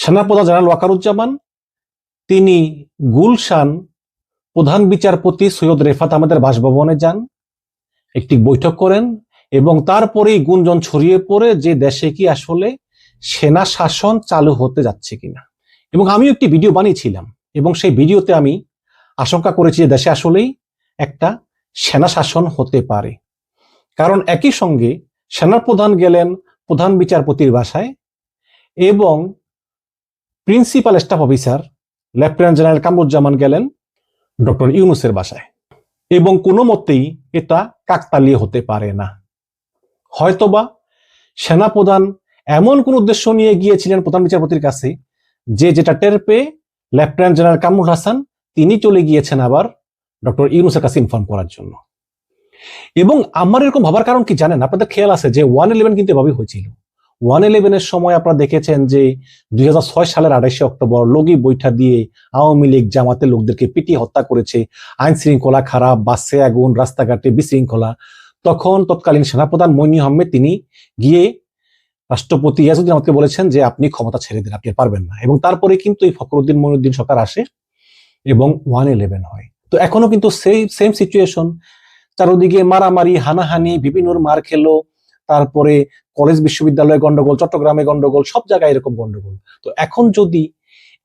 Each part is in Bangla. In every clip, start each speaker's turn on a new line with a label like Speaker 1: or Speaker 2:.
Speaker 1: সেনাপ্রধান জেনারেল ওয়াকারুজ্জামান তিনি গুলশান প্রধান বিচারপতি সৈয়দ রেফাত আহমেদের বাসভবনে যান, একটি বৈঠক করেন এবং তারপরেই গুঞ্জন ছড়িয়ে পড়ে যে দেশে কি আসলে সেনা শাসন চালু হতে যাচ্ছে কিনা। এবং আমিও একটি ভিডিও বানিয়েছিলাম এবং সেই ভিডিওতে আমি আশঙ্কা করেছি যে দেশে আসলেই একটা সেনা শাসন হতে পারে। কারণ একই সঙ্গে সেনাপ্রধান গেলেন প্রধান বিচারপতির বাসায় এবং principal staff officer lieutenant general Kamruzzaman গেলেন ডক্টর ইউনূসের বাসায়, এবং কোনো মতেই এটা কাকতালীয় হতে পারে না। হয়তোবা সেনাপ্রধান এমন কোন উদ্দেশ্য নিয়ে গিয়েছিলেন প্রধান বিচারপতির কাছে যে যেটা টের পেয়ে লেফটেন্যান্ট জেনারেল কামরুল হাসান তিনি চলে গিয়েছেন আবার ডক্টর ইউনূসের কাছে ইনফর্ম করার জন্য। এবং আমার এরকম ভাবার কারণ কি জানেন? আপনাদের খেয়াল আছে যে 111 কিন্তু এভাবেই হয়েছিল। 111-এর সময় আপনারা দেখেছেন যে 2006 সালের 28শে অক্টোবর লগি বৈঠা দিয়ে আওয়ামী লীগ জামাতের লোকদেরকে পিটিয়ে হত্যা করেছে, আইন শৃঙ্খলা খারাপ, বাসে আগুন, রাস্তাঘাটে বিশৃঙ্খলা। তখন তৎকালীন সেনাপ্রধান মইনি আহমেদ তিনি গিয়ে রাষ্ট্রপতি ইয়াজউদ্দিন আহমদকে বলেছেন যে আপনি ক্ষমতা ছেড়ে দিন, আপনি পারবেন না। এবং তারপরে কিন্তু এই ফখরুদ্দিন মঈনুদ্দিন সরকার আসে এবং 111 হয়। তো এখনো কিন্তু সেম সিচুয়েশন, চারদিকে মারামারি, হানাহানি, বিভিন্নর মার খেলো, তারপরে কলেজ বিশ্ববিদ্যালয়ে গন্ডগোল, চট্টগ্রামে গন্ডগোল, সব জায়গায় এরকম গন্ডগোল। তো এখন যদি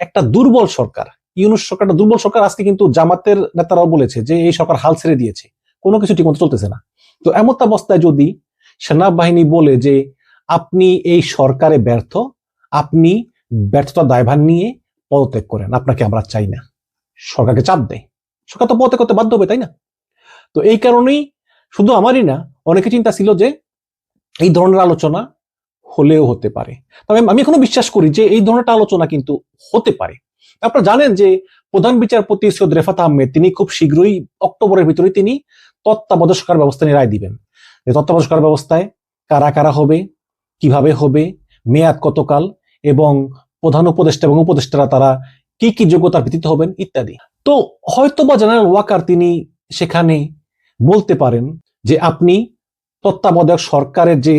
Speaker 1: একটা দুর্বল সরকার, ইউনূস সরকারটা দুর্বল সরকার, আজকে কিন্তু জামাতের নেতারাও বলেছে যে এই সরকার হাল ছেড়ে দিয়েছে, কোনো কিছু ঠিকমতো চলতেছে না। তো এমত অবস্থায় যদি সেনাবাহিনী বলে যে আপনি এই সরকারে ব্যর্থ, আপনি ব্যর্থতা দায়ভার নিয়ে পদত্যাগ করেন, আপনাকে আমরা চাই না, সরকারকে চাপ দেয়, সরকার তো পদত্যাগ করতে বাধ্য হবে, তাই না? তো এই কারণেই শুধু আমারই না, অনেকে চিন্তা ছিল যে এই ধরনের আলোচনা হলেও হতে পারে। তবে আমি এখনো বিশ্বাস করি যে এই ধরনের আলোচনা কিন্তু হতে পারে। আপনারা জানেন যে প্রধান বিচারপতি সৈয়দ রেফাত আহমেদ তিনি খুব শীঘ্রই অক্টোবরের ভিতরে তিনি তত্ত্বাবধায়ক সরকার ব্যবস্থা নিয়ে রায় দিবেন। তত্ত্বাবধায়ক সরকার ব্যবস্থায় কারা কারা হবে, কিভাবে হবে, মেয়াদ কতকাল, এবং প্রধান উপদেষ্টা এবং উপদেষ্টারা তারা কি কি যোগ্যতার ভিত্তিতে হবেন ইত্যাদি। তো হয়তোবা জেনারেল ওয়াকার তিনি সেখানে বলতে পারেন যে আপনি তত্ত্বাবধায়ক সরকারের যে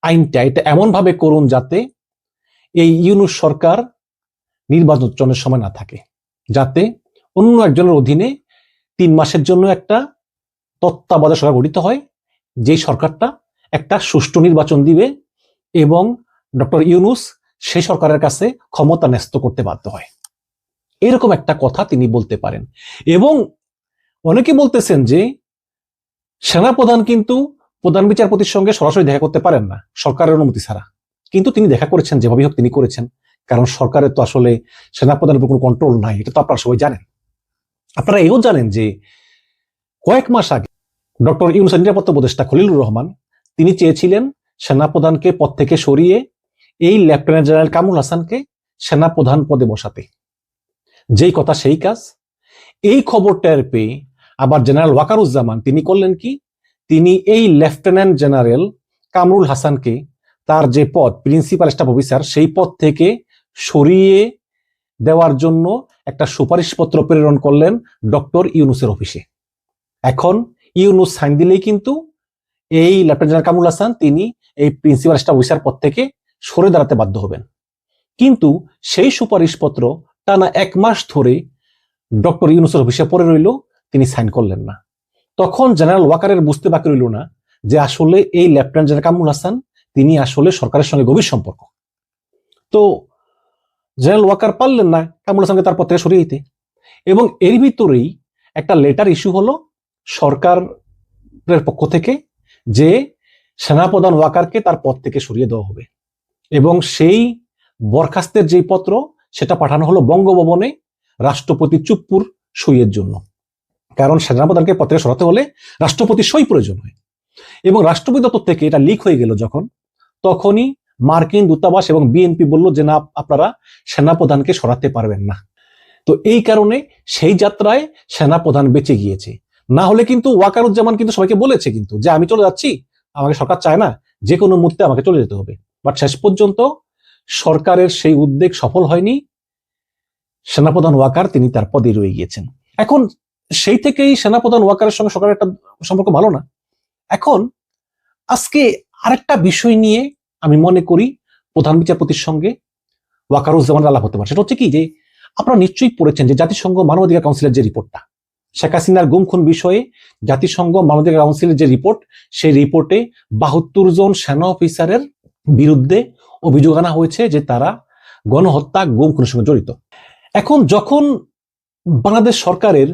Speaker 1: আইনটা এটা এমন ভাবে করুন যাতে এই ইউনূস সরকার নির্বাচনের সময় না থাকে, যাতে অন্য একজনের অধীনে 3 মাসের জন্য একটা তত্ত্বাবধায়ক সরকার গঠিত হয়, যেই সরকারটা একটা সুষ্ঠু নির্বাচন দিবে এবং ডক্টর ইউনূস সেই সরকারের কাছে ক্ষমতা ন্যস্ত করতে বাধ্য হয়। এরকম একটা কথা তিনি বলতে পারেন। এবং অনেকে বলতেছেন যে সেনাপ্রধান কিন্তু প্রধান বিচারপতির সঙ্গে সরাসরি দেখা করতে পারেন না সরকারের অনুমতি ছাড়া, কিন্তু তিনি দেখা করেছেন, যেভাবে হোক তিনি করেছেন, কারণ সরকারের তো আসলে সেনাপ্রধানের উপর কোনো কন্ট্রোল নাই, এটা তো আপনারা সবাই জানেন। আপনারা এও জানেন যে কয়েক মাস আগে ডক্টর ইউনূসের নিরাপত্তা উপদেষ্টা খলিলুর রহমান তিনি চেয়েছিলেন সেনাপ্রধানকে পদ থেকে সরিয়ে এই লেফটেন্যান্ট জেনারেল কামরুল হাসানকে সেনাপ্রধান পদে বসাতে। যেই কথা সেই কাজ। এই খবর টের পেয়ে আবার জেনারেল ওয়াকারুজ্জামান তিনি করলেন কি, তিনি এই লেফটেন্যান্ট জেনারেল কামরুল হাসানকে তার যে পদ প্রিন্সিপাল স্টাফ অফিসার সেই পদ থেকে সরিয়ে দেওয়ার জন্য একটা সুপারিশপত্র প্রেরণ করলেন ডক্টর ইউনূসের অফিসে। এখন ইউনূস সাইন দিলেই কিন্তু এই লেফটেন্যান্ট জেনারেল কামরুল হাসান তিনি এই প্রিন্সিপাল স্টাফ অফিসার পদ থেকে সরে দাঁড়াতে বাধ্য হবেন। কিন্তু সেই সুপারিশপত্র টানা 1 মাস ধরে ডক্টর ইউনূসের অফিসে পড়ে রইল, তিনি সাইন করলেন না। তখন জেনারেল ওয়াকারের বুঝতে বাকি রইল না যে আসলে এই লেফটেন্যান্ট জেনারেল কামরুল হাসান তিনি আসলে সরকারের সঙ্গে গভীর সম্পর্ক। তো জেনারেল ওয়াকার পারলেন না কামরুল হাসানকে তার পদ থেকে সরিয়ে দিতে, এবং এর ভিতরেই একটা লেটার ইস্যু হলো সরকারের পক্ষ থেকে যে সেনাপ্রধান ওয়াকারকে তার পদ থেকে সরিয়ে দেওয়া হবে, এবং সেই বরখাস্তের যেই পত্র সেটা পাঠানো হলো বঙ্গভবনে রাষ্ট্রপতি চুপ্পুর সইয়ের জন্য। কারণ সেনাপ্রধানকে পদ থেকে সরাতে হলে রাষ্ট্রপতির সই প্রয়োজন হয়, এবং রাষ্ট্রপতি দপ্তর থেকে এটা লিক হয়ে গেল যখন, তখনই মার্কিন দূতাবাস এবং বিএনপি বলল যে না, আপনারা সেনাপ্রধানকে সরাতে পারবেন না। তো এই কারণে সেই যাত্রায় সেনাপ্রধান বেঁচে গিয়েছে। না হলে কিন্তু ওয়াকারুজ্জামান কিন্তু সবাইকে বলেছে কিন্তু যে আমি চলে যাচ্ছি, আমাকে সরকার চায় না, যে কোনো মুহূর্তে আমাকে চলে যেতে হবে। বাট শেষ পর্যন্ত সরকারের সেই উদ্যোগ সফল হয়নি, সেনাপ্রধান ওয়াকার তিনি তার পদে রয়ে গিয়েছেন। এখন সেই থেকেই সেনাপ্রধান ওয়াকারের সঙ্গে সরকারের একটা সম্পর্ক ভালো না। এখন আজকে আরেকটা বিষয় নিয়ে আমি মনে করি প্রধান বিচারপতির সঙ্গে ওয়াকারুজ্জামানের আলাপ হতে পারে। সেটা হচ্ছে কি, যে আপনারা নিশ্চয়ই পড়েছেন যে জাতিসংঘ মানবাধিকার কাউন্সিলের যে রিপোর্টটা, শেখ হাসিনার গুম খুন বিষয়ে জাতিসংঘ মানবাধিকার কাউন্সিলের যে রিপোর্ট, সেই রিপোর্টে 72 জন সেনা অফিসারের বিরুদ্ধে অভিযোগ আনা হয়েছে যে তারা গণহত্যা, গুম খুনের সঙ্গে জড়িত। এখন যখন বাংলাদেশ সরকারের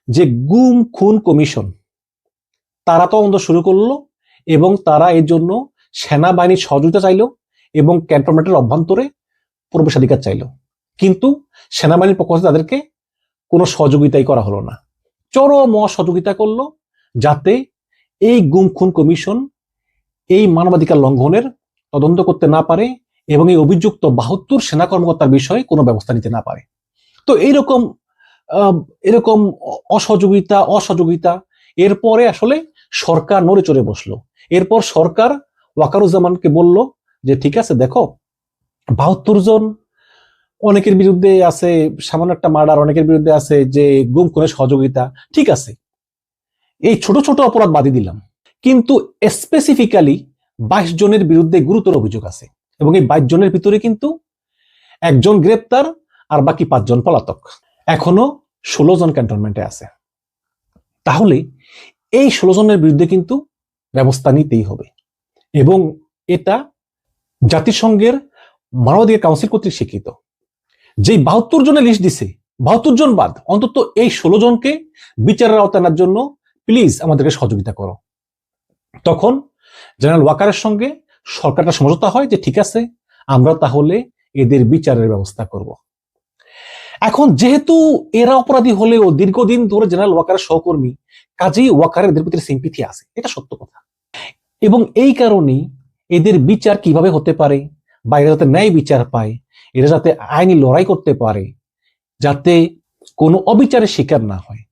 Speaker 1: যে গুম খুন কমিশন, তারা তদন্ত শুরু করলো এবং তারা এর জন্য সেনাবাহিনীর সহযোগিতা চাইলো এবং ক্যান্টনমেন্টের অভ্যন্তরে প্রবেশাধিকার চাইলো, কিন্তু সেনাবাহিনীর পক্ষ থেকে তাদেরকে কোনো সহযোগিতাই করা হলো না। চরম অসহযোগিতা করলো যাতে এই গুম খুন কমিশন এই মানবাধিকার লঙ্ঘনের তদন্ত করতে না পারে এবং এই অভিযুক্ত 72 সেনা কর্মকর্তার বিষয়ে কোনো ব্যবস্থা নিতে না পারে। তো এরকম অসহযোগিতা এরপরে আসলে সরকার নড়ে চড়ে বসলো। এরপর সরকার ওয়াকারুজ্জামানকে বলল যে ঠিক আছে, দেখো 72 জন, অনেকের বিরুদ্ধে আছে সামান্য একটা মার্ডার, অনেকের বিরুদ্ধে আছে যে গুম খুনের সহযোগিতা, ঠিক আছে, এই ছোট ছোট অপরাধ বাদই দিলাম, কিন্তু স্পেসিফিক্যালি 22 জনের বিরুদ্ধে গুরুতর অভিযোগ আছে এবং এই 22 জনের ভিতরে কিন্তু একজন গ্রেপ্তার আর বাকি 5 জন পলাতক, এখনো 16 জন ক্যান্টনমেন্টে আছে। তাহলে এই 16 জনের বিরুদ্ধে কিন্তু ব্যবস্থা নিতেই হবে এবং এটা জাতিসংঘের মানবাধিকার কাউন্সিল কর্তৃক স্বীকৃত। যে 72 জনের লিস্ট দিছে, 72 জন বাদ অন্তত এই 16 জনকে বিচারের আওতায় আনার জন্য প্লিজ আমাদেরকে সহযোগিতা করো। তখন জেনারেল ওয়াকারের সঙ্গে সরকারটা সমঝোতা হয় যে ঠিক আছে, আমরা তাহলে এদের বিচারের ব্যবস্থা করব। এখন যেহেতু এরা অপরাধী হলেও দীর্ঘদিন ধরে জেনারেল ওয়াকারের সহকর্মী, কাজেই ওয়াকারের এদের ভিতরে সিম্পিথি আছে, এটা সত্য কথা। এবং এই কারণেই এদের বিচার কিভাবে হতে পারে বা এরা যাতে ন্যায় বিচার পায়, এরা যাতে আইনি লড়াই করতে পারে, যাতে কোনো অবিচারের শিকার না হয়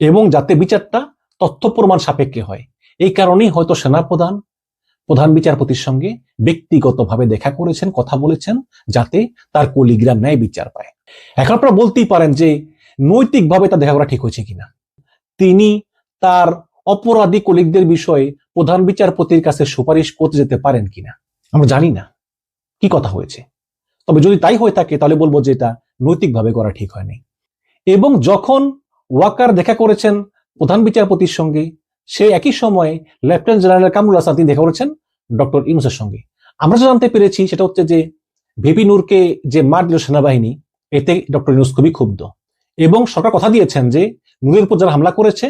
Speaker 1: এবং যাতে বিচারটা তথ্য প্রমাণ সাপেক্ষে হয়, এই কারণেই হয়তো সেনাপ্রধান প্রধান বিচারপতির সঙ্গে ব্যক্তিগতভাবে দেখা করেছেন, কথা বলেছেন, যাতে তার কলিগরা ন্যায় বিচার পায়। এখন আপনারা বলতেই পারেন যে নৈতিকভাবে তা দেখা করা ঠিক হয়েছে কিনা, তিনি তার অপরাধী কলিগদের বিষয়ে প্রধান বিচারপতির কাছে সুপারিশ করতে যেতে পারেন কিনা আমরা জানি না কি কথা হয়েছে। তবে যদি তাই হয়ে থাকে তাহলে বলবো যে এটা নৈতিকভাবে করা ঠিক হয়নি। এবং যখন ওয়াকার দেখা করেছেন প্রধান বিচারপতির সঙ্গে, সে একই সময়ে লেফটেন্যান্ট জেনারেল কামরুল হাসান তিনি দেখা করেছেন ডক্টর ইউনূসের সঙ্গে। আমরা যা জানতে পেরেছি সেটা হচ্ছে যে ভিপি নূরকে যে মার দিল সেনাবাহিনী, এতে ডক্টর ইউনূস খুবই ক্ষুব্ধ এবং সরকার কথা দিয়েছেন যে নূরের উপর যারা হামলা করেছে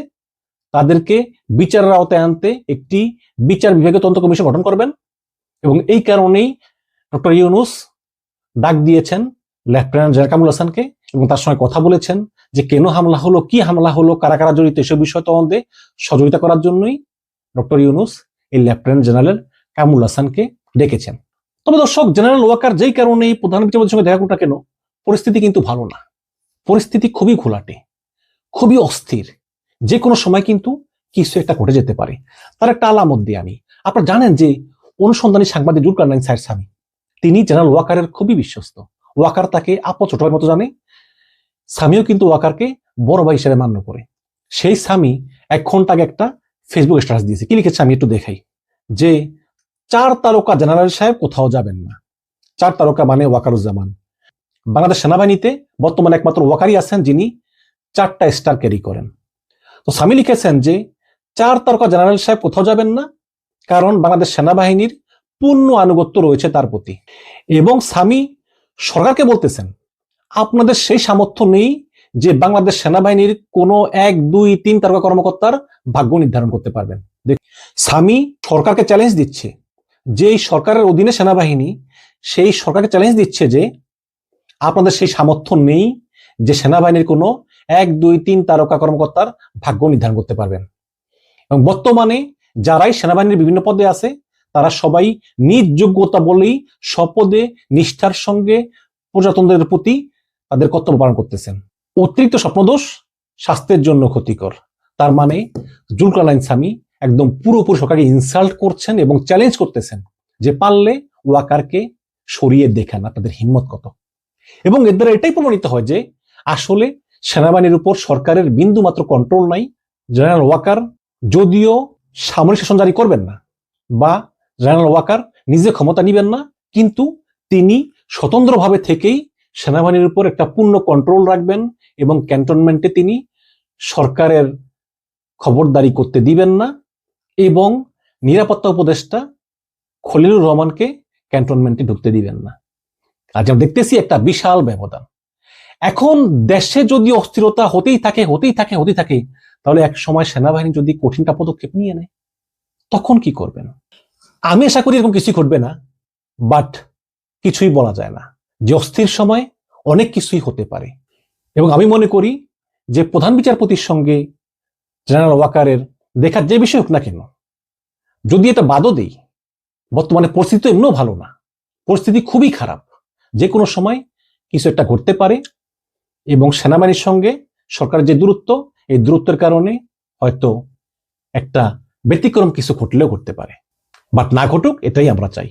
Speaker 1: তাদেরকে বিচারের আওতায় আনতে একটি বিচার বিভাগীয় তদন্ত কমিশন গঠন করবেন। এবং এই কারণেই ডক্টর ইউনূস ডাক দিয়েছেন লেফটেন্যান্ট জেনারেল কামরুল হাসানকে এবং তার সঙ্গে কথা বলেছেন যে কেন হামলা হলো, কি হামলা হলো, কারা কারা জড়িত, এসব বিষয় তদন্তে সহযোগিতা করার জন্যই ডক্টর ইউনূস এই লেফটেন্যান্ট জেনারেল কামরুল হাসানকে ডেকেছেন। তবে দর্শক, জেনারেল ওয়াকার যেই কারণে প্রধান বিচারপতির সঙ্গে দেখা করুন না কেন, পরিস্থিতি কিন্তু ভালো না, পরিস্থিতি খুবই ঘোলাটে, খুবই অস্থির, যে কোনো সময় কিন্তু কিছু একটা ঘটে যেতে পারে। তার একটা আলামত দিয়ে আমি, আপনারা জানেন যে অনুসন্ধানী সাংবাদিক জুলকারনাইন সাহের স্বামী, তিনি জেনারেল ওয়াকারের খুবই বিশ্বস্ত। ওয়াকার তাকে আপন ছোট ভাইয়ের মতো জানে, স্বামীও কিন্তু ওয়াকারকে বড় ভাই হিসেবে মান্য করে। সেই স্বামী 1 ঘন্টা আগে একটা ফেসবুক স্ট্যাটাস দিয়েছে, কি লিখেছে আমি একটু দেখাই, যে 4 তারকা জেনারেল সাহেব কোথাও যাবেন না। 4 তারকা মানে ওয়াকারুজ্জামান। বাংলাদেশ সেনাবাহিনীতে বর্তমানে একমাত্র ওয়াকারই আছেন যিনি 4টা স্টার ক্যারি করেন। তো স্বামী লিখেছেন যে 4 তারকা জেনারেল সাহেব কোথাও যাবেন না, কারণ বাংলাদেশ সেনাবাহিনীর পূর্ণ আনুগত্য রয়েছে তার প্রতি। এবং স্বামী সরকারকে বলতেছেন আপনাদের সেই সামর্থ্য নেই যে বাংলাদেশ সেনাবাহিনীর কোনো 1, 2, 3 তারকা কর্মকর্তার ভাগ্য নির্ধারণ করতে পারবেন। স্বামী সরকারকে চ্যালেঞ্জ দিচ্ছে, যে সরকারের অধীনে সেনাবাহিনী, সেই সরকারকে চ্যালেঞ্জ দিচ্ছে যে আপনাদের সেই সামর্থ্য নেই যে সেনাবাহিনীর কোনো 1, 2, 3 তারকা কর্মকর্তার ভাগ্য নির্ধারণ করতে পারবেন। এবং বর্তমানে যারাই সেনাবাহিনীর বিভিন্ন পদে আছে তারা সবাই নিজ যোগ্যতা বলেই স্বপদে নিষ্ঠার সঙ্গে প্রজাতন্ত্রের প্রতি তাদের কর্তব্য পালন করতেছেন। অতিরিক্ত স্বপ্নদোষ স্বাস্থ্যের জন্য ক্ষতিকর। তার মানে জুলকারনাইন স্বামী একদম পুরোপুরি সরকারকে ইনসাল্ট করছেন এবং চ্যালেঞ্জ করতেছেন যে পারলে ওয়াকারকে সরিয়ে দেখান আপনাদের হিম্মত কত। এবং এর দ্বারা এটাই প্রমাণিত হয় যে আসলে সেনাবাহিনীর উপর সরকারের বিন্দু মাত্র কন্ট্রোল নাই। জেনারেল ওয়াকার যদিও সামরিক শাসন জারি করবেন না বা জেনারেল ওয়াকার নিজে ক্ষমতা নিবেন না, কিন্তু তিনি স্বতন্ত্রভাবে থেকেই সেনাবাহিনীর উপর একটা পূর্ণ কন্ট্রোল রাখবেন এবং ক্যান্টনমেন্টে তিনি সরকারের খবরদারি করতে দিবেন না এবং নিরাপত্তা উপদেষ্টা খলিলুর রহমানকে ক্যান্টনমেন্টে ঢুকতে দিবেন না। আজ আমরা দেখতেছি একটা বিশাল ব্যবধান। এখন দেশে যদি অস্থিরতা হতেই থাকে, তাহলে এক সময় সেনাবাহিনী যদি কঠিনটা পদক্ষেপ নিয়ে নেয়, তখন কি করবেন? আমি আশা করি এরকম কিছুই ঘটবে না, বাট কিছুই বলা যায় না, যে অস্থির সময় অনেক কিছুই হতে পারে। এবং আমি মনে করি যে প্রধান বিচারপতির সঙ্গে জেনারেল ওয়াকারের দেখার যে বিষয় হোক না কেন, যদি এটা বাদও দেই, বর্তমানে পরিস্থিতি তো এমনিও ভালো না, পরিস্থিতি খুবই খারাপ, যে কোনো সময় কিছু একটা ঘটতে পারে এবং সেনাবাহিনীর সঙ্গে সরকারের যে দূরত্ব, এই দূরত্বের কারণে হয়তো একটা ব্যতিক্রম কিছু ঘটলেও ঘটতে পারে, বাট না ঘটুক এটাই আমরা চাই।